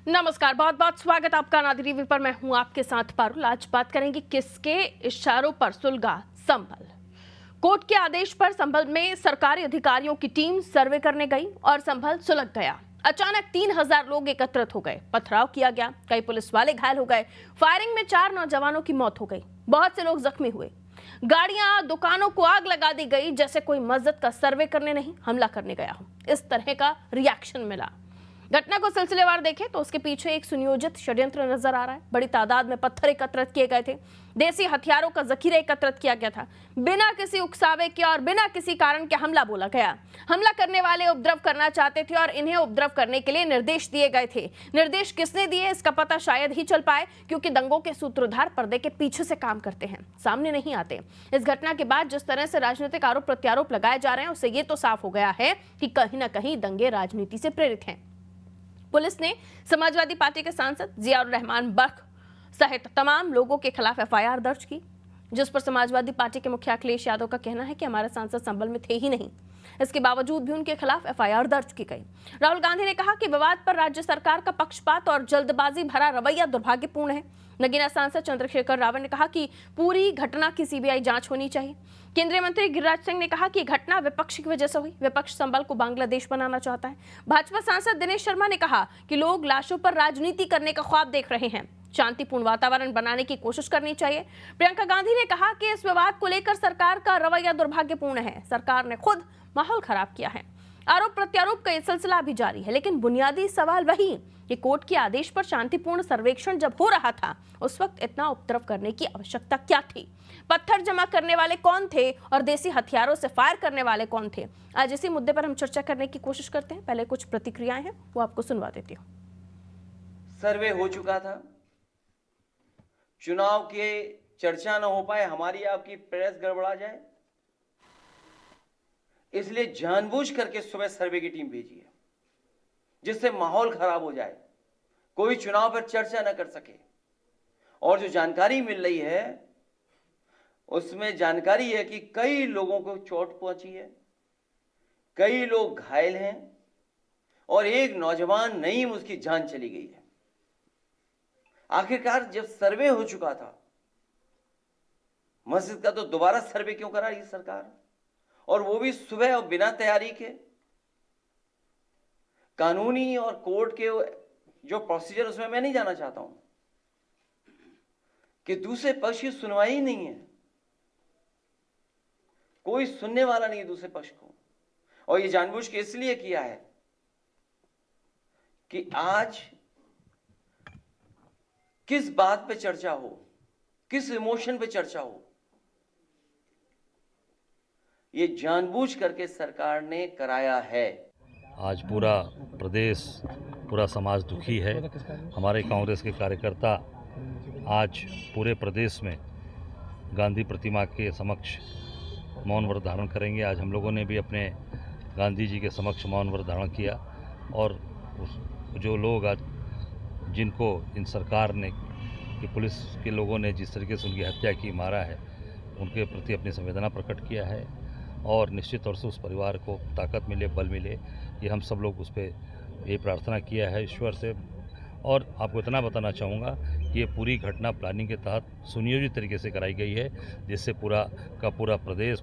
नमस्कार, बहुत बहुत स्वागत आपका नादिर टीवी पर। मैं हूं आपके साथ पारुल। आज बात करेंगे किसके इशारों पर सुलगा संभल। कोर्ट के आदेश पर संभल में सरकारी अधिकारियों की टीम सर्वे करने गई और संभल सुलग गया। अचानक 3000 लोग एकत्रित हो गए, पथराव किया गया, कई पुलिस वाले घायल हो गए, फायरिंग में 4 नौजवानों की मौत हो गई, बहुत से लोग जख्मी हुए, गाड़ियां दुकानों को आग लगा दी गई, जैसे कोई मस्जिद का सर्वे करने नहीं हमला करने गया हो, इस तरह का रिएक्शन मिला। घटना को सिलसिलेवार देखें तो उसके पीछे एक सुनियोजित षड्यंत्र नजर आ रहा है। बड़ी तादाद में पत्थर एकत्रित किए गए थे, देसी हथियारों का जखीरा एकत्रित किया गया था, बिना किसी उकसावे के और बिना किसी कारण के हमला बोला गया। हमला करने वाले उपद्रव करना चाहते थे और इन्हें उपद्रव करने के लिए निर्देश दिए गए थे। निर्देश किसने दिए इसका पता शायद ही चल पाए, क्योंकि दंगों के सूत्रधार पर्दे के पीछे से काम करते हैं, सामने नहीं आते। इस घटना के बाद जिस तरह से राजनीतिक आरोप प्रत्यारोप लगाए जा रहे हैं, उससे ये तो साफ हो गया है कि कहीं ना कहीं दंगे राजनीति से प्रेरित हैं। पुलिस ने समाजवादी पार्टी के सांसद जियाउर रहमान बर्क सहित तमाम लोगों के खिलाफ एफआईआर दर्ज की, जिस पर समाजवादी पार्टी के मुखिया अखिलेश यादव का कहना है कि हमारे सांसद संभल में थे ही नहीं। इसके बावजूद भी उनके खिलाफ एफआईआर दर्ज की गई। राहुल गांधी ने कहा कि विवाद पर राज्य सरकार का पक्षपात और जल्दबाजी भरा रवैया दुर्भाग्यपूर्ण है। नगीना सांसद चंद्रशेखर रावत ने कहा कि पूरी घटना की सीबीआई जांच होनी चाहिए। केंद्रीय मंत्री गिरिराज सिंह ने कहा कि घटना विपक्ष की वजह से हुई, विपक्ष संभल को बांग्लादेश बनाना चाहता है। भाजपा सांसद दिनेश शर्मा ने कहा कि लोग लाशों पर राजनीति करने का ख्वाब देख रहे हैं, शांतिपूर्ण वातावरण बनाने की कोशिश करनी चाहिए। प्रियंका गांधी ने कहा कि इस विवाद को लेकर सरकार का रवैया दुर्भाग्यपूर्ण है, सरकार ने खुद माहौल खराब किया है। आरोप प्रत्यारोप का यह सिलसिला अभी जारी है, लेकिन बुनियादी सवाल वही कि कोर्ट के आदेश पर शांतिपूर्ण सर्वेक्षण जब हो रहा था, उस वक्त इतना उपद्रव करने की आवश्यकता क्या थी? पत्थर जमा करने वाले कौन थे और देसी हथियारों से फायर करने वाले कौन थे? आज इसी मुद्दे पर हम चर्चा करने की कोशिश करते हैं। पहले कुछ प्रतिक्रियाएं हैं, वो आपको सुनवा देती हूँ। सर्वे हो चुका था, चुनाव के चर्चा न हो पाए, हमारी आपकी प्रेस गड़बड़ा जाए, इसलिए जानबूझ करके सुबह सर्वे की टीम भेजी है, जिससे माहौल खराब हो जाए, कोई चुनाव पर चर्चा न कर सके। और जो जानकारी मिल रही है उसमें जानकारी है कि कई लोगों को चोट पहुंची है, कई लोग घायल हैं और एक नौजवान नईम उसकी जान चली गई है। आखिरकार जब सर्वे हो चुका था मस्जिद का, तो दोबारा सर्वे क्यों करा रही सरकार, और वो भी सुबह और बिना तैयारी के? कानूनी और कोर्ट के जो प्रोसीजर, उसमें मैं नहीं जाना चाहता हूं कि दूसरे पक्ष की सुनवाई ही नहीं है, कोई सुनने वाला नहीं है दूसरे पक्ष को। और ये जानबूझ के इसलिए किया है कि आज किस बात पे चर्चा हो, किस इमोशन पे चर्चा हो, ये जानबूझ करके सरकार ने कराया है। आज पूरा प्रदेश, पूरा समाज दुखी है। हमारे कांग्रेस के कार्यकर्ता आज पूरे प्रदेश में गांधी प्रतिमा के समक्ष मौन व्रत धारण करेंगे। आज हम लोगों ने भी अपने गांधी जी के समक्ष मौन व्रत धारण किया, और जो लोग आज जिनको इन सरकार ने कि पुलिस के लोगों ने जिस तरीके से उनकी हत्या की, मारा है, उनके प्रति अपनी संवेदना प्रकट किया है। और निश्चित तौर से उस परिवार को ताकत मिले, बल मिले, ये हम सब लोग उस पर ये प्रार्थना किया है ईश्वर से। और आपको इतना बताना चाहूँगा कि ये पूरी घटना प्लानिंग के तहत सुनियोजित तरीके से कराई गई है, जिससे पूरा प्रदेश,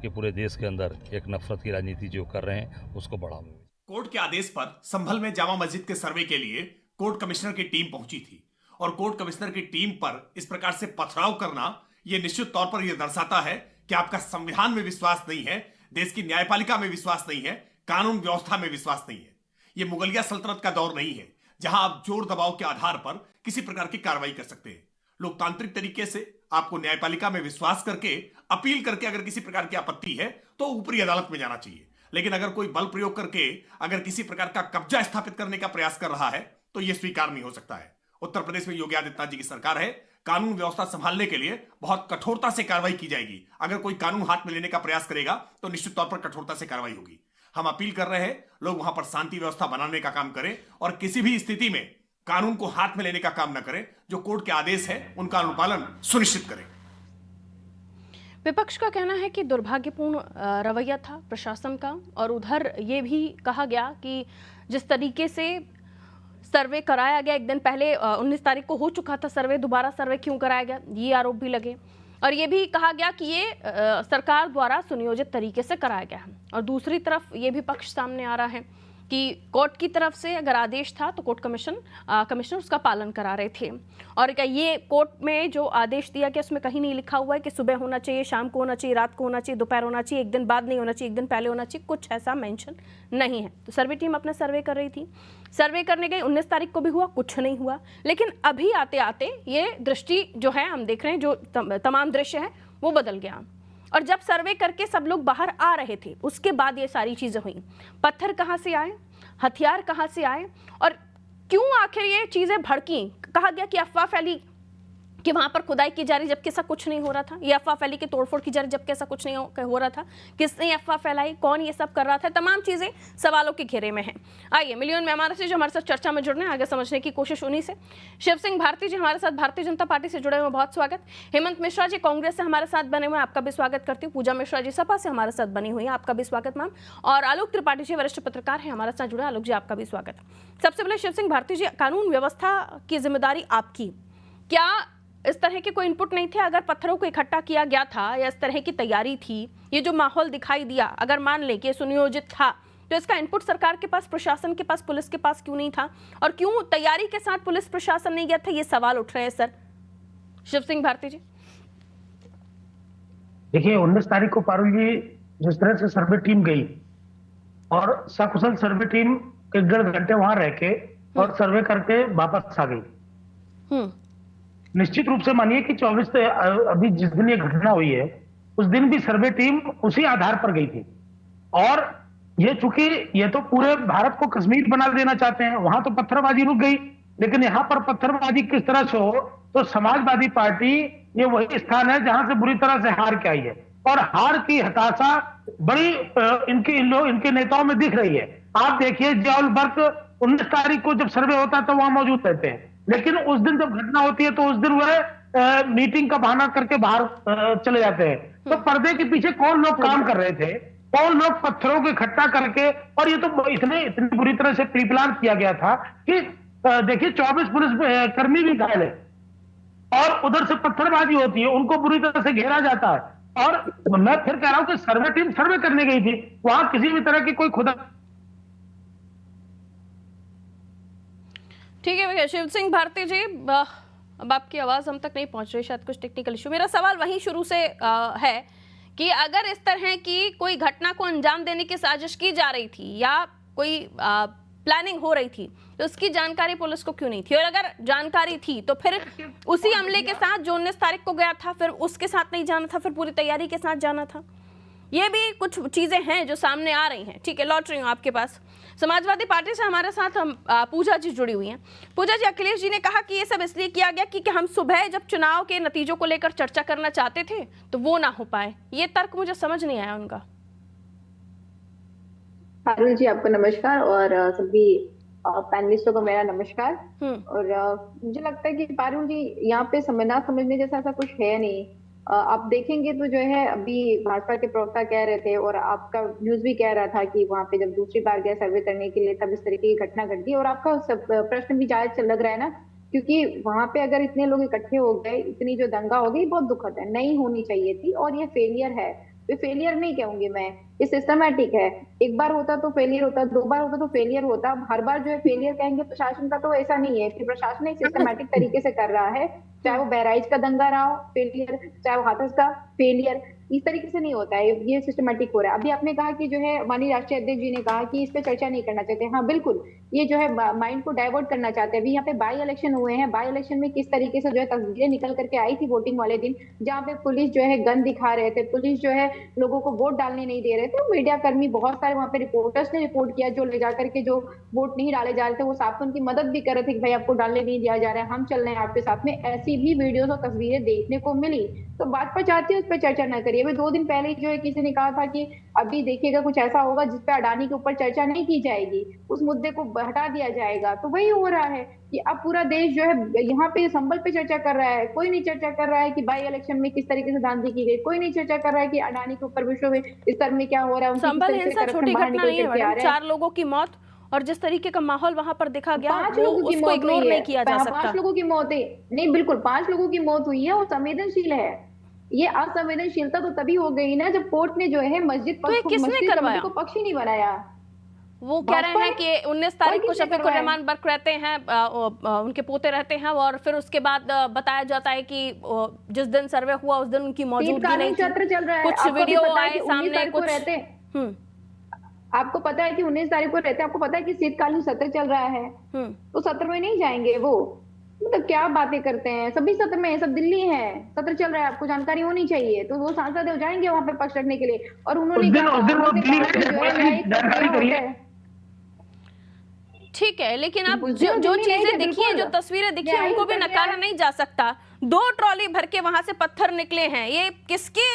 पूरे देश के अंदर एक नफरत की राजनीति जो कर रहे हैं उसको बढ़ावा मिले। कोर्ट के आदेश पर संभल में जामा मस्जिद के सर्वे के लिए कोर्ट कमिश्नर की टीम पहुंची थी, और कोर्ट कमिश्नर की टीम पर इस प्रकार से पथराव करना यह निश्चित तौर पर यह दर्शाता है कि आपका संविधान में विश्वास नहीं है, देश की न्यायपालिका में विश्वास नहीं है, कानून व्यवस्था में विश्वास नहीं है। यह मुगलिया सल्तनत का दौर नहीं है जहां आप जोर दबाव के आधार पर किसी प्रकार की कार्रवाई कर सकते हैं। लोकतांत्रिक तरीके से आपको न्यायपालिका में विश्वास करके, अपील करके अगर किसी प्रकार की आपत्ति है तो ऊपरी अदालत में जाना चाहिए। लेकिन अगर कोई बल प्रयोग करके अगर किसी प्रकार का कब्जा स्थापित करने का प्रयास कर रहा है तो यह स्वीकार नहीं हो सकता है। उत्तर प्रदेश में योगी आदित्यनाथ जी की सरकार है, कानून व्यवस्था संभालने के लिए बहुत कठोरता से कार्रवाई की जाएगी। अगर कोई कानून हाथ में लेने का प्रयास करेगा तो निश्चित तौर पर कठोरता से कार्रवाई होगी। हम अपील कर रहे हैं, लोग वहां पर शांति व्यवस्था बनाने का काम करें और किसी भी स्थिति में कानून को हाथ में लेने का काम न करें। जो कोर्ट के आदेश है उनका अनुपालन सुनिश्चित करें। विपक्ष का कहना है कि दुर्भाग्यपूर्ण रवैया था प्रशासन का, और उधर ये भी कहा गया कि जिस तरीके से सर्वे कराया गया एक दिन पहले 19 तारीख को हो चुका था सर्वे, दोबारा सर्वे क्यों कराया गया, ये आरोप भी लगे और ये भी कहा गया कि ये सरकार द्वारा सुनियोजित तरीके से कराया गया है। और दूसरी तरफ ये भी पक्ष सामने आ रहा है कि कोर्ट की तरफ से अगर आदेश था तो कोर्ट कमिश्नर उसका पालन करा रहे थे। और क्या ये कोर्ट में जो आदेश दिया गया उसमें कहीं नहीं लिखा हुआ है कि सुबह होना चाहिए, शाम को होना चाहिए, रात को होना चाहिए, दोपहर होना चाहिए, एक दिन बाद नहीं होना चाहिए, एक दिन पहले होना चाहिए, कुछ ऐसा मेंशन नहीं है। तो सर्वे टीम अपना सर्वे कर रही थी, सर्वे करने गई, 19 तारीख को भी हुआ, कुछ नहीं हुआ। लेकिन अभी आते आते ये दृष्टि जो है हम देख रहे हैं, जो तमाम दृश्य है वो बदल गया। और जब सर्वे करके सब लोग बाहर आ रहे थे उसके बाद ये सारी चीजें हुई। पत्थर कहाँ से आए, हथियार कहाँ से आए और क्यों आखिर ये चीजें भड़की। कहा गया कि अफवाह फैली कि वहां पर खुदाई की जा रही जबकि ऐसा कुछ नहीं हो रहा था, ये अफवाह फैली कि तोड़फोड़ की जा रही जबकि ऐसा कुछ नहीं हो रहा था। किसने अफवाह फैलाई, कौन ये सब कर रहा था, तमाम चीजें सवालों के घेरे में हैं। आइए मिलियन मेहमान से जो हमारे साथ चर्चा में जुड़ने आगे समझने की कोशिश उन्हीं से। शिव सिंह भारती जी हमारे साथ भारतीय जनता पार्टी से जुड़े हुए, बहुत स्वागत। हेमंत मिश्रा जी कांग्रेस से हमारे साथ बने हुए, आपका भी स्वागत करती हूँ। पूजा मिश्रा जी सपा से हमारे साथ बनी हुई है, आपका भी स्वागत मैम। और आलोक त्रिपाठी जी वरिष्ठ पत्रकार है हमारे साथ जुड़े, आलोक जी आपका भी स्वागत। सबसे पहले शिव सिंह भारती जी, कानून व्यवस्था की जिम्मेदारी आपकी, क्या इस तरह के कोई इनपुट नहीं थे अगर पत्थरों को इकट्ठा किया गया था या इस तरह की तैयारी थी, ये जो माहौल दिखाई दिया अगर मान लें कि सुनियोजित था तो इसका इनपुट सरकार के पास, प्रशासन के पास, पुलिस के पास क्यों नहीं था और क्यों तैयारी के साथ पुलिस प्रशासन नहीं गया था, ये सवाल उठ रहे हैं सर। शिव सिंह भारती जी देखिए 19 तारीख को पारुल जी जिस तरह से सर्वे टीम गई और सकुशल सर्वे टीम 1.5 घंटे वहां रह के और सर्वे करके वापस आ गई। निश्चित रूप से मानिए कि 24 से अभी जिस दिन ये घटना हुई है उस दिन भी सर्वे टीम उसी आधार पर गई थी। और ये चूंकि ये तो पूरे भारत को कश्मीर बना देना चाहते हैं, वहां तो पत्थरबाजी रुक गई, लेकिन यहाँ पर पत्थरबाजी किस तरह से हो तो समाजवादी पार्टी ये वही स्थान है जहां से बुरी तरह से हार के आई है और हार की हताशा बड़ी इनके नेताओं में दिख रही है। आप देखिए जियाउल बर्क 19 तारीख को जब सर्वे होता है तो वहां मौजूद रहते हैं, लेकिन उस दिन जब घटना होती है तो उस दिन वह मीटिंग का बहाना करके बाहर चले जाते हैं। तो पर्दे के पीछे कौन लोग काम कर रहे थे, कौन लोग पत्थरों को इकट्ठा करके, और ये तो इतनी बुरी तरह से प्री प्लान किया गया था कि देखिए 24 पुलिस कर्मी भी घायल है और उधर से पत्थरबाजी होती है, उनको बुरी तरह से घेरा जाता है। और मैं फिर कह रहा हूं कि सर्वे टीम सर्वे करने गई थी, वहां किसी भी तरह की कोई खुदा। ठीक है भैया। शिव सिंह भारती जी अब आपकी आवाज हम तक नहीं पहुंच रही, शायद कुछ टेक्निकल इशू। मेरा सवाल वहीं शुरू से है कि अगर इस तरह की कोई घटना को अंजाम देने की साजिश की जा रही थी या कोई प्लानिंग हो रही थी तो उसकी जानकारी पुलिस को क्यों नहीं थी, और अगर जानकारी थी तो फिर उसी अमले के साथ जो 19 तारीख को गया था फिर उसके साथ नहीं जाना था, फिर पूरी तैयारी के साथ जाना था। ये भी कुछ चीजें हैं जो सामने आ रही हैं। ठीक है, लौट रही हूँ आपके पास। समाजवादी पार्टी से हमारे साथ हम पूजा जी जुड़ी हुई हैं। पूजा जी, अखिलेश जी ने कहा कि ये सब इसलिए किया गया कि हम सुबह जब चुनाव के नतीजों को लेकर चर्चा करना चाहते थे तो वो ना हो पाए। ये तर्क मुझे समझ नहीं आया उनका। पारुल जी आपको नमस्कार और सभी पैनलिस्टों को मेरा नमस्कार। और मुझे लगता है कि पारुल जी यहाँ पे ना समझने जैसा ऐसा कुछ है नहीं। आप देखेंगे तो जो है अभी भाजपा के प्रवक्ता कह रहे थे और आपका न्यूज भी कह रहा था कि वहां पे जब दूसरी बार गया सर्वे करने के लिए तब इस तरीके की घटना घट गई। और आपका प्रश्न भी जायज लग रहा है ना, क्योंकि वहां पे अगर इतने लोग इकट्ठे हो गए, इतनी जो दंगा हो गई बहुत दुखद है, नहीं होनी चाहिए थी और ये फेलियर है। तो फेलियर नहीं कहूंगी मैं, ये सिस्टमैटिक है। एक बार होता तो फेलियर होता, 2 बार होता तो फेलियर होता, हर बार जो है फेलियर कहेंगे प्रशासन का तो ऐसा नहीं है कि प्रशासन एक सिस्टमैटिक तरीके से कर रहा है। चाहे वो बहराइच का दंगा रहा हो फेलियर, चाहे वो हाथरस का फेलियर, इस तरीके से नहीं होता है, ये सिस्टमैटिक हो रहा है। अभी आपने कहा कि जो है माननीय राष्ट्रीय अध्यक्ष जी ने कहा कि इस पे चर्चा नहीं करना चाहते। हाँ बिल्कुल, ये जो है माइंड को डाइवर्ट करना चाहते हैं। अभी यहाँ पे बाई इलेक्शन हुए हैं, बाई इलेक्शन में किस तरीके से जो है तस्वीरें निकल करके आई थी वोटिंग वाले दिन, जहाँ पे पुलिस जो है गन दिखा रहे थे, पुलिस जो है लोगों को वोट डालने नहीं दे रहे थे। मीडिया कर्मी बहुत सारे वहाँ पे रिपोर्टर्स ने रिपोर्ट किया, जो ले जाकर के जो वोट नहीं डाले जा रहे थे वो साफ उनकी मदद भी कर रहे थे कि भाई आपको डालने नहीं दिया जा रहा है, हम चल रहे हैं आपके साथ में। ऐसी भी वीडियोस और तस्वीरें देखने को मिली। तो भाजपा चाहती है उस पर चर्चा न करिए। अभी 2 दिन पहले जो है किसी ने कहा था कि अभी देखिएगा कुछ ऐसा होगा जिसपे अडानी के ऊपर चर्चा नहीं की जाएगी, उस मुद्दे को हटा दिया जाएगा। तो वही हो रहा है कि अब पूरा देश जो है यहाँ पे संभल पे चर्चा कर रहा है। कोई नहीं चर्चा कर रहा है कि बाई इलेक्शन में किस तरीके से धांधली की गई, कोई नहीं चर्चा कर रहा है कि अडानी के ऊपर विश्व में स्तर में क्या हो रहा है। संभल हिंसा छोटी घटना नहीं है मैडम, 4 लोगों की मौत और जिस तरीके का माहौल वहां पर देखा गया, 5 वो लोगों की उसको मौत इग्नोर हुई है। नहीं किया जा सकता। 5 लोगों की मौत है, नहीं बिल्कुल 5 लोगों की मौत हुई है और संवेदनशील है। ये असंवेदनशीलता तो तभी हो गई ना जब कोर्ट ने जो है मस्जिद तो ये किसने मस्जिद करवाया? कमेटी को पक्ष ही नहीं बनाया। वो कह रहे हैं कि 19 तारीख को किसने शफीकुर करवाया? रहमान बर्क रहते हैं, उनके पोते रहते हैं, और फिर उसके बाद बताया जाता है कि जिस दिन सर्वे हुआ उस दिन उनकी मौजूदगी नहीं शीतकालीन सत्र थी। चल रहा है। कुछ आपको भी वीडियो पता है आए कि 19 सामने, तारीख को कुछ रहते हैं। हम्म आपको पता है कि 19 तारीख को रहते हैं, आपको पता है कि शीतकालीन सत्र चल रहा है, हम्म तो सत्र में नहीं जाएंगे वो? मतलब क्या बातें करते हैं, सभी सत्र में है, सब दिल्ली है, सत्र चल रहा है, आपको जानकारी होनी चाहिए। तो वो सांसद हो जाएंगे वहां पे पक्ष रखने के लिए, और उन्होंने उस दिन कहा, वो उन्होंने दिल्ली कहा कि जो है न्यायिक जानकारी प्रक्रिया करिए। होता है। ठीक है, लेकिन अब उस जो दिन जो दिल्ली नहीं चीजें थे, दिखी हैं, जो बिल्कुल। तस्वीरें दिखी हैं, न्यायिक उनको भी प्रक्रिया नकारा नहीं जा सकता। 2 ट्रॉली भर के वहां से पत्थर निकले हैं, ये किसके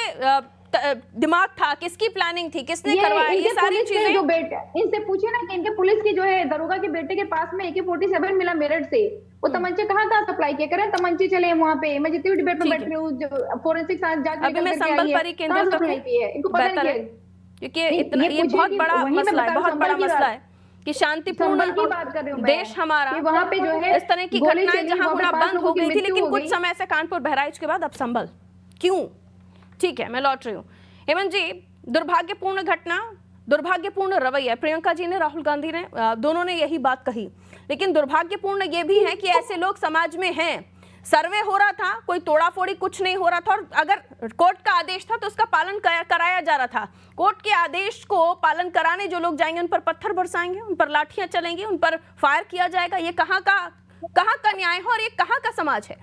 दिमाग था, किसकी प्लानिंग थी, किसने करवाया ये इनके सारी पुलिस के चीजें? जो बेटे, इनसे पूछे ना कि इनके पुलिस की जो है दरोगा के बेटे के पास में AK-47 मिला मेरठ से, वो तमंचे कहाँ सप्लाई किया करें? तमंचे चले वहां पे, मैं जितनी भी डिबेट में ठीक बैठ रही हूँ, जो फोरेंसिक जांच अभी मैं संबल परी केंद्र तक हूँ, इनको पता बेहतर है, नहीं क्योंकि नहीं, इतना ये ये पूछिए बहुत कि बड़ा वहीं मैं मसला है, बता रही बहुत हूँ, बड़ा संबल की मसला बात। है कि शांतिपूर्ण संबल की बात कर रही हूँ मैं, देश हमारा, कि वहां पे जो है इस तरह की गोली घटनाएं चली, जहां वहां पे होना 5 बंद हो लोगों की गई थी, मृत्यु लेकिन हो कुछ गई। समय से कानपुर बहराइच के बाद अब संभल क्यों? ठीक है, मैं लौट रही हूँ। हेमंत जी, दुर्भाग्यपूर्ण घटना, दुर्भाग्यपूर्ण रवैया, प्रियंका जी ने, राहुल गांधी ने, दोनों ने यही बात कही, लेकिन दुर्भाग्यपूर्ण ये भी है कि ऐसे लोग समाज में हैं। सर्वे हो रहा था, कोई तोड़ाफोड़ी कुछ नहीं हो रहा था, और अगर कोर्ट का आदेश था तो उसका पालन कराया जा रहा था। कोर्ट के आदेश को पालन कराने जो लोग जाएंगे उन पर पत्थर बरसाएंगे, उन पर लाठियां चलेंगी, उन पर फायर किया जाएगा। ये कहाँ का न्याय है और ये कहाँ का समाज है?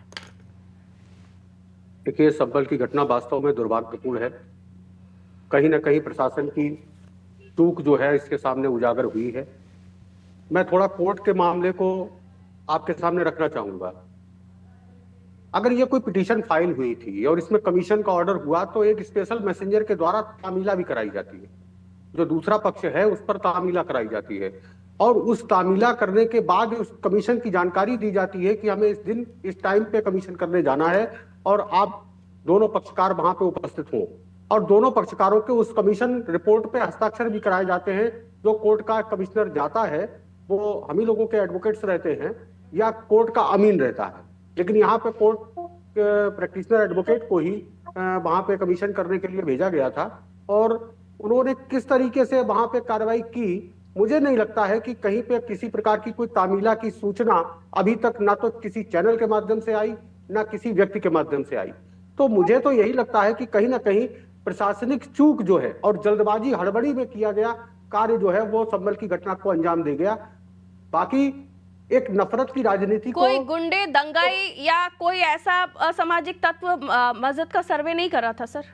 देखिए, संभल की घटना वास्तव में दुर्भाग्यपूर्ण है। कहीं ना कहीं प्रशासन की चूक जो है इसके सामने उजागर हुई है। मैं थोड़ा कोर्ट के मामले को आपके सामने रखना चाहूंगा। अगर ये कोई पिटीशन फाइल हुई थी और इसमें कमीशन का ऑर्डर हुआ तो एक स्पेशल मैसेंजर के द्वारा तामीला भी कराई जाती है, जो दूसरा पक्ष है उस पर तामीला कराई जाती है, और उस तामीला करने के बाद उस कमीशन की जानकारी दी जाती है कि हमें इस दिन इस टाइम पे कमीशन करने जाना है और आप दोनों पक्षकार वहां पे उपस्थित हों, और दोनों पक्षकारों के उस कमीशन रिपोर्ट पे हस्ताक्षर भी कराए जाते हैं। जो कोर्ट का कमिश्नर जाता है वो हम ही लोगों के एडवोकेट्स रहते हैं या कोर्ट का अमीन रहता है, लेकिन यहाँ पे कोर्ट प्रैक्टिशनर एडवोकेट को ही वहां पे कमीशन करने के लिए भेजा गया था, और उन्होंने किस तरीके से वहां पे कार्रवाई की, मुझे नहीं लगता है कि कहीं पे किसी प्रकार की कोई तामीला की सूचना अभी तक ना तो किसी चैनल के माध्यम से आई ना किसी व्यक्ति के माध्यम से आई। तो मुझे तो यही लगता है कि कहीं ना कहीं प्रशासनिक चूक जो है और जल्दबाजी हड़बड़ी में किया गया कार्य जो है वो संभल की घटना को अंजाम दे गया। बाकी एक नफरत की राजनीति को, कोई गुंडे, दंगाई या कोई ऐसा असामाजिक तत्व मस्जिद का सर्वे नहीं कर रहा था सर।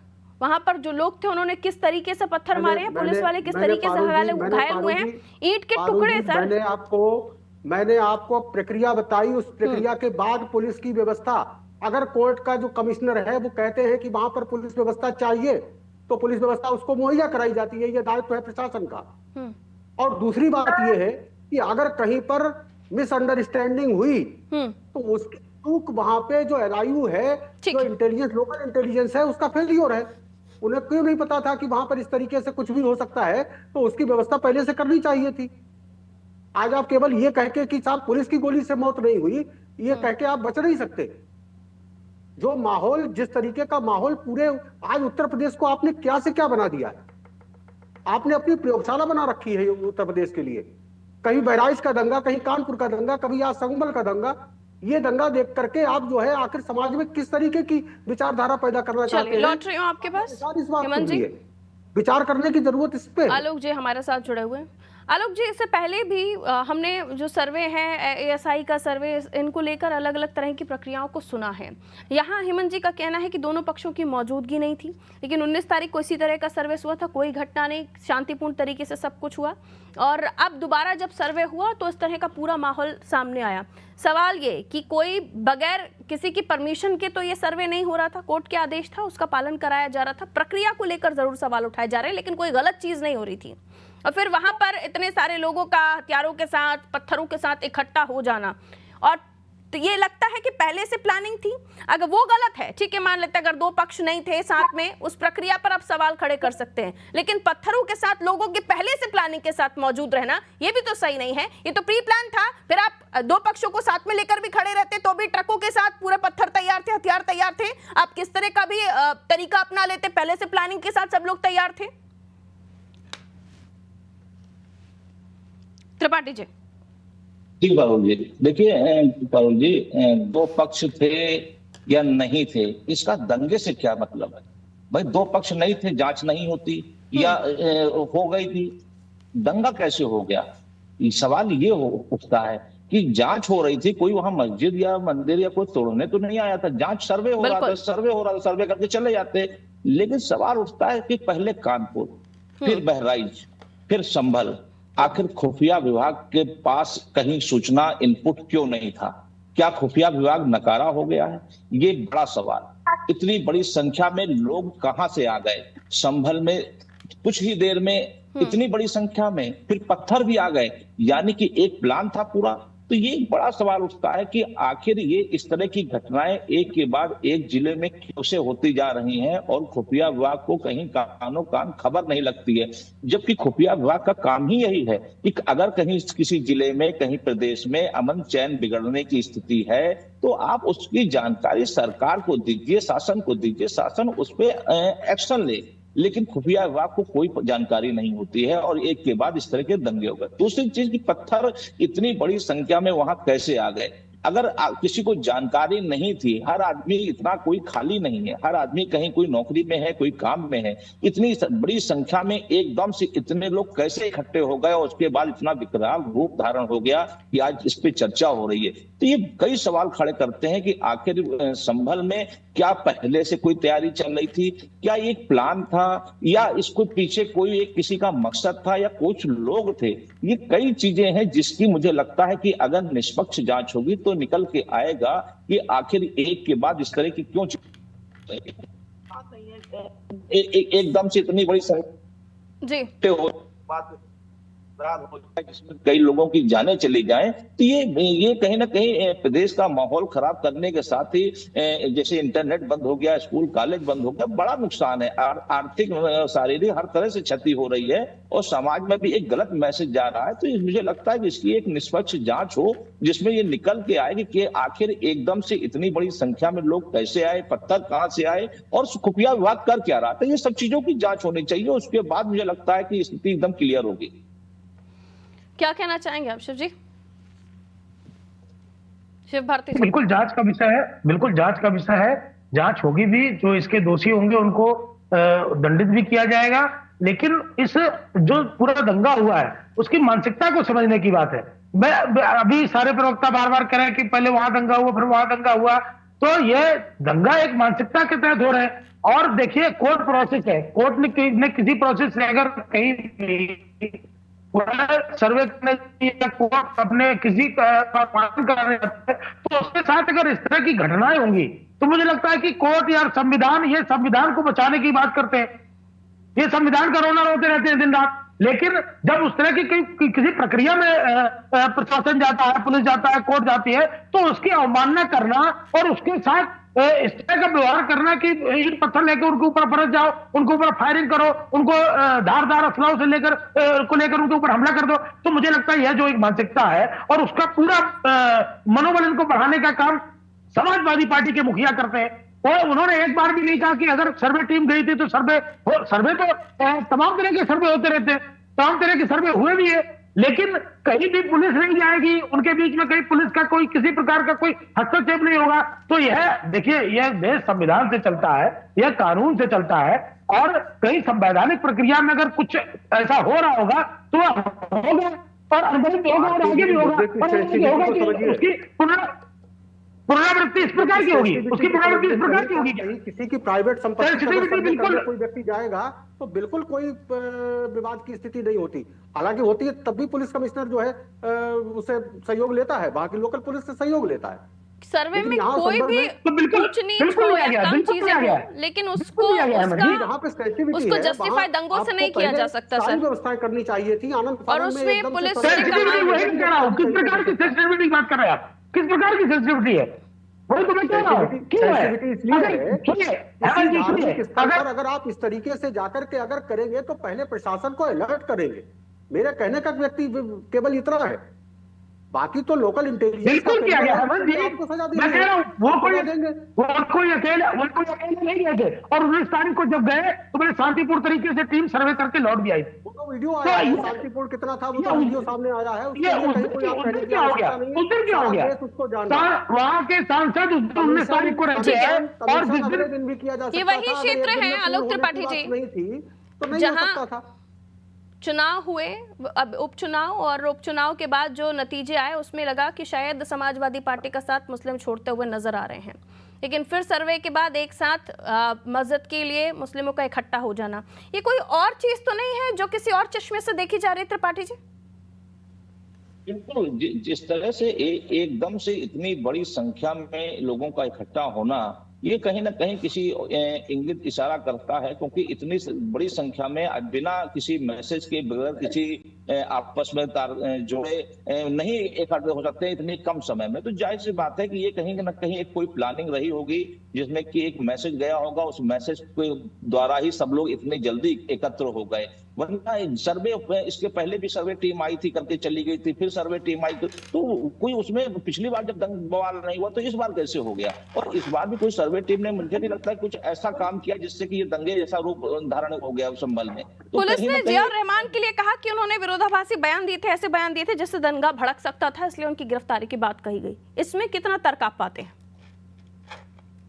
वहां पर जो लोग थे उन्होंने किस तरीके से पत्थर मारे हैं, पुलिस वाले किस तरीके से घायल हुए हैं, ईंट के टुकड़े सर। मैंने आपको प्रक्रिया बताई, उस प्रक्रिया के बाद पुलिस की व्यवस्था, अगर कोर्ट का जो कमिश्नर है वो कहते हैं कि वहां पर पुलिस व्यवस्था चाहिए तो पुलिस व्यवस्था उसको मुहैया कराई जाती है, ये दायित्व है प्रशासन का। और दूसरी बात ये है कि अगर कहीं पर मिसअंडरस्टैंडिंग हुई तो उसकी चूक वहां पे जो LIU है, जो इंटेलिजेंस, लोकल इंटेलिजेंस है, उसका फेलियर है। उन्हें क्यों नहीं पता था कि वहां पर इस तरीके से कुछ भी हो सकता है, तो उसकी व्यवस्था पहले से करनी चाहिए थी। आज आप केवल ये कह के कि साहब पुलिस की गोली से मौत नहीं हुई, ये कह के आप बच नहीं सकते। जो माहौल, जिस तरीके का माहौल पूरे आज उत्तर प्रदेश को आपने क्या से क्या बना दिया है, आपने अपनी प्रयोगशाला बना रखी है उत्तर प्रदेश के लिए। कहीं बहराइच का दंगा, कहीं कानपुर का दंगा, कभी आज संभल का दंगा। ये दंगा देख करके आप जो है आखिर समाज में किस तरीके की विचारधारा पैदा करना चाहते हैं? लौट रही हूँ आपके पास, हेमंत जी। विचार करने की जरूरत इस पे। आलोक जी हमारे साथ जुड़े हुए हैं। आलोक जी, इससे पहले भी हमने जो सर्वे है, ASI का सर्वे, इनको लेकर अलग अलग तरह की प्रक्रियाओं को सुना है। यहाँ हेमंत जी का कहना है कि दोनों पक्षों की मौजूदगी नहीं थी, लेकिन 19 तारीख को इसी तरह का सर्वे हुआ था, कोई घटना नहीं, शांतिपूर्ण तरीके से सब कुछ हुआ, और अब दोबारा जब सर्वे हुआ तो इस तरह का पूरा माहौल सामने आया। सवाल ये कि कोई बगैर किसी की परमिशन के तो ये सर्वे नहीं हो रहा था, कोर्ट के आदेश था, उसका पालन कराया जा रहा था, प्रक्रिया को लेकर जरूर सवाल उठाए जा रहे हैं, लेकिन कोई गलत चीज नहीं हो रही थी। और फिर वहां पर इतने सारे लोगों का हथियारों के साथ, पत्थरों के साथ इकट्ठा हो जाना, और तो ये लगता है कि पहले से प्लानिंग थी। अगर वो गलत है, ठीक है, मान लेते हैं अगर दो पक्ष नहीं थे साथ में, उस प्रक्रिया पर आप सवाल खड़े कर सकते हैं, लेकिन पत्थरों के साथ लोगों के पहले से प्लानिंग के साथ मौजूद रहना ये भी तो सही नहीं है। ये तो प्री प्लान था। फिर आप दो पक्षों को साथ में लेकर भी खड़े रहते तो भी ट्रकों के साथ पूरे पत्थर तैयार थे, हथियार तैयार थे। आप किस तरह का भी तरीका अपना लेते, पहले से प्लानिंग के साथ सब लोग तैयार थे। त्रिपाठी जी। जी पारुल जी, देखिए पारुल जी, दो पक्ष थे या नहीं थे इसका दंगे से क्या मतलब है? भाई दो पक्ष नहीं थे, जांच नहीं होती या हो गई थी, दंगा कैसे हो गया? सवाल ये उठता है कि जांच हो रही थी, कोई वहां मस्जिद या मंदिर या कोई तोड़ने तो नहीं आया था, जांच सर्वे हो रहा था, सर्वे करके चले जाते। लेकिन सवाल उठता है कि पहले कानपुर, फिर बहराइच, फिर संभल, आखिर खुफिया विभाग के पास कहीं सूचना इनपुट क्यों नहीं था? क्या खुफिया विभाग नकारा हो गया है? ये बड़ा सवाल। इतनी बड़ी संख्या में लोग कहां से आ गए? संभल में कुछ ही देर में इतनी बड़ी संख्या में, फिर पत्थर भी आ गए, यानी कि एक प्लान था पूरा। तो ये एक बड़ा सवाल उठता है कि आखिर ये इस तरह की घटनाएं एक के बाद एक जिले में क्यों से होती जा रही हैं और खुफिया विभाग को कहीं कानों कान खबर नहीं लगती है, जबकि खुफिया विभाग का काम ही यही है कि अगर कहीं किसी जिले में, कहीं प्रदेश में अमन चैन बिगड़ने की स्थिति है तो आप उसकी जानकारी सरकार को दीजिए, शासन को दीजिए, शासन उस पर एक्शन ले। लेकिन खुफिया विभाग को कोई जानकारी नहीं होती है और एक के बाद इस तरह के दंगे हो गए। दूसरी चीज की पत्थर इतनी बड़ी संख्या में वहां कैसे आ गए? अगर किसी को जानकारी नहीं थी, हर आदमी इतना कोई खाली नहीं है, हर आदमी कहीं कोई नौकरी में है, कोई काम में है, इतनी बड़ी संख्या में एकदम से इतने लोग कैसे इकट्ठे हो गए और उसके बाद इतना विकराल रूप धारण हो गया कि आज इस पे चर्चा हो रही है। तो ये कई सवाल खड़े करते हैं कि आखिर संभल में क्या पहले से कोई तैयारी चल रही थी? क्या एक प्लान था या इसको पीछे कोई एक किसी का मकसद था या कुछ लोग थे? ये कई चीजें हैं जिसकी मुझे लगता है कि अगर निष्पक्ष जांच होगी तो निकल के आएगा कि आखिर एक के बाद इस तरह की क्यों एकदम से इतनी बड़ी जी जिसमें कई लोगों की जानें चली जाएं। तो ये कहीं ना कहीं प्रदेश का माहौल खराब करने के साथ ही जैसे इंटरनेट बंद हो गया, स्कूल कॉलेज बंद हो गया, बड़ा नुकसान है। आर्थिक शारीरिक हर तरह से क्षति हो रही है और समाज में भी एक गलत मैसेज जा रहा है। तो मुझे लगता है कि इसकी एक निष्पक्ष जांच हो जिसमें ये निकल के आएगी कि आखिर एकदम से इतनी बड़ी संख्या में लोग कैसे आए, पत्थर कहां से आए और खुफिया विभाग कर क्या रहा था। ये सब चीजों की जांच होनी चाहिए, उसके बाद मुझे लगता है कि स्थिति एकदम क्लियर होगी। क्या कहना चाहेंगे आप शिव जी? शिव भारती। बिल्कुल जांच का विषय है, बिल्कुल जांच का विषय है, जांच होगी भी, जो इसके दोषी होंगे उनको दंडित भी किया जाएगा। लेकिन इस जो पूरा दंगा हुआ है उसकी मानसिकता को समझने की बात है। मैं अभी सारे प्रवक्ता बार बार कह रहे हैं कि पहले वहां दंगा हुआ, फिर वहां दंगा हुआ, तो ये दंगा एक मानसिकता के तहत हो रहे हैं। और देखिए कोर्ट प्रोसेस है, कोर्ट ने किसी प्रोसेस से अगर कहीं सर्वे कोर्ट अपने किसी पालन कराने तो उसके साथ अगर इस तरह की घटनाएं होंगी तो मुझे लगता है कि कोर्ट या संविधान, ये संविधान को बचाने की बात करते हैं, ये संविधान का रोना रोते रहते हैं दिन रात। लेकिन जब उस तरह की किसी प्रक्रिया में प्रशासन जाता है, पुलिस जाता है, कोर्ट जाती है, तो उसकी अवमानना करना और उसके साथ इस तरह का व्यवहार करना कि ईंट पत्थर लेकर उनके ऊपर बरस जाओ, उनके ऊपर फायरिंग करो, उनको धारदार असलाओं से लेकर उनके ऊपर हमला कर दो, तो मुझे लगता है यह जो एक मानसिकता है और उसका पूरा मनोबल इनको बढ़ाने का काम समाजवादी पार्टी के मुखिया करते हैं। और उन्होंने एक बार भी नहीं कहा कि अगर सर्वे टीम गई थी तो सर्वे तो तमाम तरह के सर्वे होते रहते हैं, तमाम तरह के सर्वे हुए भी है, लेकिन कहीं भी पुलिस नहीं जाएगी, उनके बीच में कहीं पुलिस का कोई किसी प्रकार का कोई हस्तक्षेप नहीं होगा। तो यह देखिए, यह देश संविधान से चलता है, यह कानून से चलता है और कहीं संवैधानिक प्रक्रिया में अगर कुछ ऐसा हो रहा होगा तो होगा और अनुभवित होगा और आगे भी होगा और उसकी पुनरावृत्ति इस प्रकार की होगी, उसकी पुनरावृत्ति इस प्रकार की होगी। किसी की प्राइवेट संपत्ति कोई व्यक्ति जाएगा तो बिल्कुल कोई विवाद की स्थिति नहीं होती। हालांकि होती है तब भी पुलिस कमिश्नर जो है उसे सहयोग लेता है, बाकी लोकल पुलिस से सहयोग लेता है। सर्वे में कोई भी कुछ नीच हो या कम चीजें हो, लेकिन उसको जस्टिफाई दंगों से नहीं किया जा सकता सर। व्यवस्थाएं करनी चाहिए थी आनंद और उसमें पुलिस किस प्रकार की सेंसिटिविटी की बात कर रहे हैं आप? किस प्रकार की सेंसिटिविटी है? वही तो मैं कह रहा हूँ। क्यों है? अगर आप इस तरीके से जाकर के अगर करेंगे तो पहले प्रशासन को अलर्ट करेंगे। मेरे कहने का व्यक्ति केवल इतना है, बाकी तो लोकल इंटेलिजेंस बिल्कुल किया गया हेमंत जी, आपको सजा मैं कह रहा हूँ वो कोई अकेले नहीं गए थे। और 19 तारीख को जब गए तो बड़े शांतिपूर्ण तरीके से टीम सर्वे करके लौट भी आई। वो तो वीडियो आया है, शांतिपूर्ण कितना था वो तो वीडियो सामने आया है। उधर क्या हो गया? उधर क्या हो गया? वहाँ के सांसद 19 तारीख को रहते हैं और जिस दिन भी किया जा सकता था। ये वही क्षेत्र है आलोक त्रिपाठी जी नहीं थी तो नहीं हो सकता था। चुनाव हुए, अब उपचुनाव और उपचुनाव के बाद जो नतीजे आए उसमें लगा कि शायद समाजवादी पार्टी का साथ मुस्लिम छोड़ते हुए नजर आ रहे हैं, लेकिन फिर सर्वे के बाद एक साथ मस्जिद के लिए मुस्लिमों का इकट्ठा हो जाना, ये कोई और चीज तो नहीं है जो किसी और चश्मे से देखी जा रही है त्रिपाठी जी? बिल्कुल, जिस तरह से एकदम से इतनी बड़ी संख्या में लोगों का इकट्ठा होना, ये कहीं ना कहीं किसी इंगित इशारा करता है, क्योंकि इतनी बड़ी संख्या में बिना किसी मैसेज के, बगैर किसी आपस में जोड़े नहीं इकट्ठे हो सकते इतने कम समय में। तो जाहिर सी बात है कि ये कहीं ना कहीं एक कोई प्लानिंग रही होगी जिसमें कि एक मैसेज गया होगा, उस मैसेज के द्वारा ही सब लोग इतने जल्दी एकत्र हो गए। वरना सर्वे, इसके पहले भी सर्वे टीम आई थी, करके चली गई थी, फिर सर्वे टीम आई तो कोई उसमें पिछली बार जब दंग बवाल नहीं हुआ तो इस बार कैसे हो गया? और इस बार भी कोई सर्वे टीम ने, मुझे नहीं लगता कुछ ऐसा काम किया जिससे कि ये दंगे जैसा रूप धारण हो गया संभल में। तो पुलिस ने जियाउर रहमान के लिए कहा कि उन्होंने विरोधाभासी बयान दिए थे, ऐसे बयान दिए थे जिससे दंगा भड़क सकता था, इसलिए उनकी गिरफ्तारी की बात कही गई। इसमें कितना तर्क आप पाते हैं?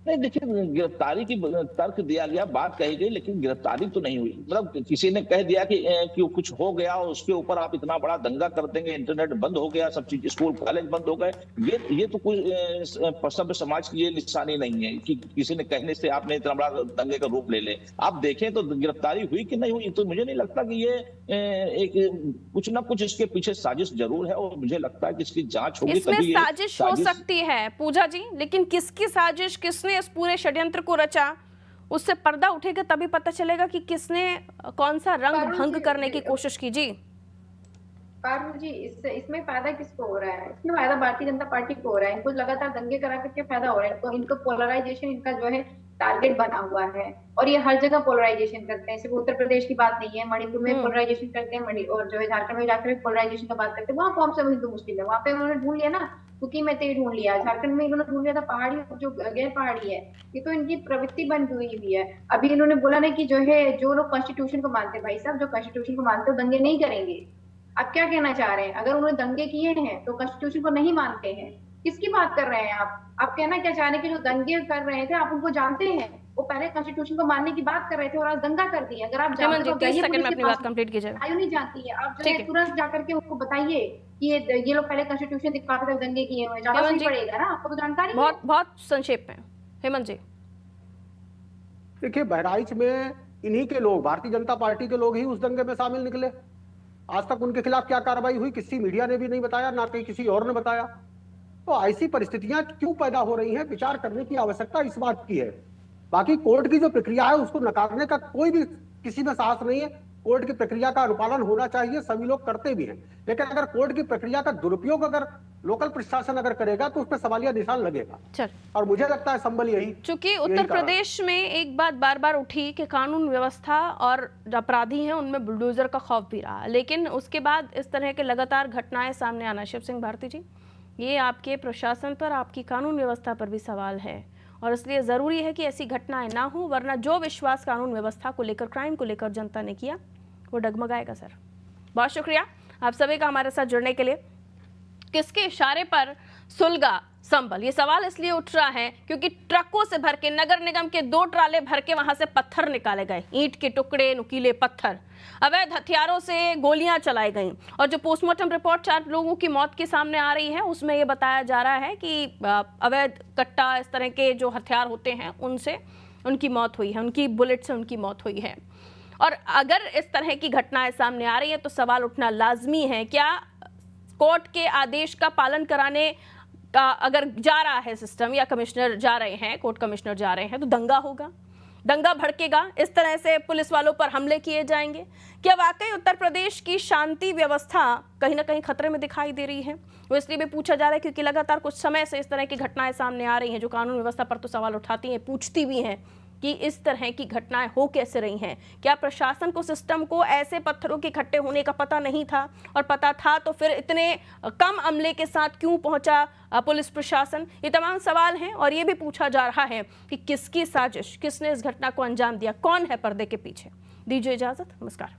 नहीं, देखिए, गिरफ्तारी की तर्क दिया गया, बात कही गई, लेकिन गिरफ्तारी तो नहीं हुई। मतलब किसी ने कह दिया कि कुछ हो गया, उसके ऊपर आप इतना बड़ा दंगा कर देंगे, इंटरनेट बंद हो गया, सब चीज, स्कूल कॉलेज बंद हो गए, ये तो कोई सभ्य समाज की ये निशानी नहीं है कि किसी ने कहने से आपने इतना बड़ा दंगे का रूप ले ले। आप देखें तो गिरफ्तारी हुई कि नहीं हुई, तो मुझे नहीं लगता कि ये एक कुछ ना कुछ इसके पीछे साजिश जरूर है, और मुझे लगता है कि इसकी जांच होगी इसमें साजिश हो सकती है पूजा जी, लेकिन किसकी साजिश, किसने इस पूरे षड्यंत्र को रचा, उससे पर्दा उठेगा तभी पता चलेगा कि किसने कौन सा रंग भंग करने की कोशिश की। जी पारुल जी, इसमें फायदा किसको हो रहा है? इसमें फायदा भारतीय जनता पार्टी को हो रहा है। इनको लगातार दंगे करा करके फायदा हो रहा है। इनको पोलराइजेशन इनका जो है टारगेट बना हुआ है, और ये हर जगह पोलराइजेशन करते हैं। सिर्फ उत्तर प्रदेश की बात नहीं है, मणिपुर में पोलराइजेशन करते हैं, और जो है झारखंड में जाकर पोलराइजेशन का बात करते हैं। वहाँ कौन सा हिंदू मुस्लिम है? वहाँ पे उन्होंने ढूंढ लिया ना, क्योंकि मैं तेज ढूंढ लिया। झारखंड में इन्होंने ढूंढ लिया था पहाड़ी जो गैर पहाड़ी है। ये तो इनकी प्रवृत्ति बन हुई है। अभी इन्होंने बोला ना कि जो है जो लोग कॉन्स्टिट्यूशन को मानते हैं, भाई साहब जो कॉन्स्टिट्यूशन को मानते हो दंगे नहीं करेंगे। आप क्या कहना चाह रहे हैं? अगर उन्होंने दंगे किए हैं तो कॉन्स्टिट्यूशन को नहीं मानते हैं, किसकी बात कर रहे हैं आप कहना क्या चाह रहे हैं कि जो दंगे कर रहे थे आप उनको जानते हैं, वो पहले कॉन्स्टिट्यूशन को मानने की बात कर रहे थे और आज दंगा कर दिए। अगर आप जानते हो, 30 सेकंड में अपनी बात कंप्लीट कीजिए। आयु नहीं जानती है, आप जो है तुरंत जाकर के उनको बताइए कि ये लोग पहले कॉन्स्टिट्यूशन दिखाते थे दंगे किए हुए, ज्यादा नहीं पड़ेगा ना, आपको तो जानकारी बहुत संक्षेप में। हेमंत जी देखिए, बहराइच में इन्हीं के लोग, भारतीय जनता पार्टी के लोग ही उस दंगे में शामिल निकले। आज तक उनके खिलाफ क्या कार्रवाई हुई किसी मीडिया ने भी नहीं बताया, ना कहीं किसी और ने बताया। तो ऐसी परिस्थितियां क्यों पैदा हो रही हैं, विचार करने की आवश्यकता इस बात की है। बाकी कोर्ट की जो प्रक्रिया है उसको नकारने का कोई भी किसी में साहस नहीं है। कोर्ट की प्रक्रिया का अनुपालन होना चाहिए, सभी लोग करते भी हैं, लेकिन अगर कोर्ट की प्रक्रिया का दुरुपयोग अगर लोकल प्रशासन अगर करेगा तो उस पर सवालिया निशान लगेगा। और मुझे लगता है संभल यही, चूंकि उत्तर प्रदेश में एक बात बार बार उठी कि कानून व्यवस्था और अपराधी हैं उनमें बुलडोजर का खौफ भी रहा, लेकिन उसके बाद इस तरह के लगातार घटनाएं सामने आना, शिव सिंह भारती जी, ये आपके प्रशासन पर, आपकी कानून व्यवस्था पर भी सवाल है, और इसलिए जरूरी है कि ऐसी घटनाएं ना हो, वरना जो विश्वास कानून व्यवस्था को लेकर, क्राइम को लेकर जनता ने किया वो डगमगाएगा। सर बहुत शुक्रिया आप सभी का हमारे साथ जुड़ने के लिए। किसके इशारे पर सुलगा संभल, ये सवाल इसलिए उठ रहा है क्योंकि ट्रकों से भर के, नगर निगम के 2 ट्राले भर के वहां से पत्थर निकाले गए, ईंट के टुकड़े, नुकीले पत्थर, अवैध हथियारों से गोलियां चलाई गईं, और जो पोस्टमार्टम रिपोर्ट 4 लोगों की मौत के सामने आ रही है उसमें ये बताया जा रहा है कि अवैध कट्टा, इस तरह के जो हथियार होते हैं उनसे उनकी मौत हुई है, उनकी बुलेट से उनकी मौत हुई है। और अगर इस तरह की घटनाएं सामने आ रही है तो सवाल उठना लाजमी है, क्या कोर्ट के आदेश का पालन कराने का अगर जा रहा है सिस्टम, या कमिश्नर जा रहे हैं, कोर्ट कमिश्नर जा रहे हैं, तो दंगा होगा? दंगा भड़केगा, इस तरह से पुलिस वालों पर हमले किए जाएंगे। क्या वाकई उत्तर प्रदेश की शांति व्यवस्था कहीं ना कहीं खतरे में दिखाई दे रही है? वो इसलिए भी पूछा जा रहा है क्योंकि लगातार कुछ समय से इस तरह की घटनाएं सामने आ रही हैं जो कानून व्यवस्था पर तो सवाल उठाती हैं, पूछती भी हैं कि इस तरह की घटनाएं हो कैसे रही हैं। क्या प्रशासन को, सिस्टम को ऐसे पत्थरों के इकट्ठे होने का पता नहीं था, और पता था तो फिर इतने कम अमले के साथ क्यों पहुंचा पुलिस प्रशासन? ये तमाम सवाल हैं और ये भी पूछा जा रहा है कि किसकी साजिश, किसने इस घटना को अंजाम दिया, कौन है पर्दे के पीछे। दीजिए इजाजत, नमस्कार।